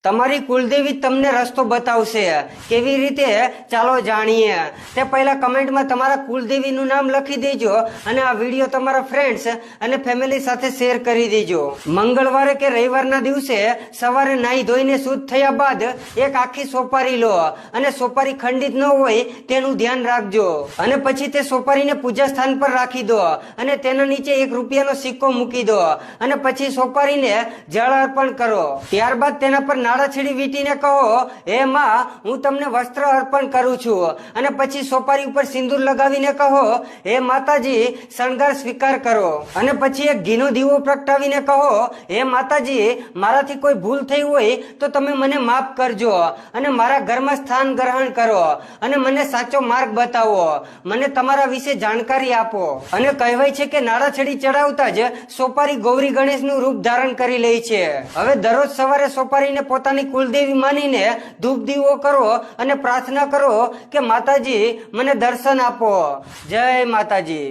તમારી કુલદેવી તમને રસ્તો બતાવશે કેવી રીતે, ચાલો જાણીએ. તે પહેલા કમેન્ટમાં તમારા કુલદેવીનું નામ લખી દેજો અને આ વિડીયો તમારા ફ્રેન્ડ્સ અને ફેમિલી સાથે શેર કરી દેજો. મંગળવારે કે રવિવારના દિવસે સવારે નાહી ધોઈને શુદ્ધ થયા બાદ એક આખી સોપારી લો અને સોપારી ખંડિત ન હોય તેનું ધ્યાન રાખજો. અને પછી તે સોપારીને પૂજા સ્થાન પર રાખી દો અને તેના નીચે ₹1નો સિક્કો મૂકી દો અને પછી સોપારીને જળ અર્પણ કરો. ત્યારબાદ તેના પર નાળાછેડી વીંટીને કહો, હે માં, હું તમને વસ્ત્ર અર્પણ કરું છું. અને પછી સોપારી ઉપર સિંદૂર લગાવીને કહો, હે માતાજી, શણગાર સ્વીકાર કરો. અને પછી એક ઘીનો દીવો પ્રગટાવીને કહો, હે માતાજી, મારાથી કોઈ ભૂલ થઈ હોય તો તમે મને માફ કરજો અને મારા ઘરમાં સ્થાન ગ્રહણ કરો અને મને સાચો માર્ગ બતાવો. મને તમારા વિશે જાણકારી આપો. અને કહેવાય છે કે નાળાછેડી ચડાવતા જ સોપારી ગૌરી ગણેશનું રૂપ ધારણ કરી લે છે. હવે દરરોજ સવારે સોપારીને પોતાની કુલદેવી માનીને ધૂપ દીવો કરો અને પ્રાર્થના કરો કે માતાજી, મને દર્શન આપો. જય માતાજી.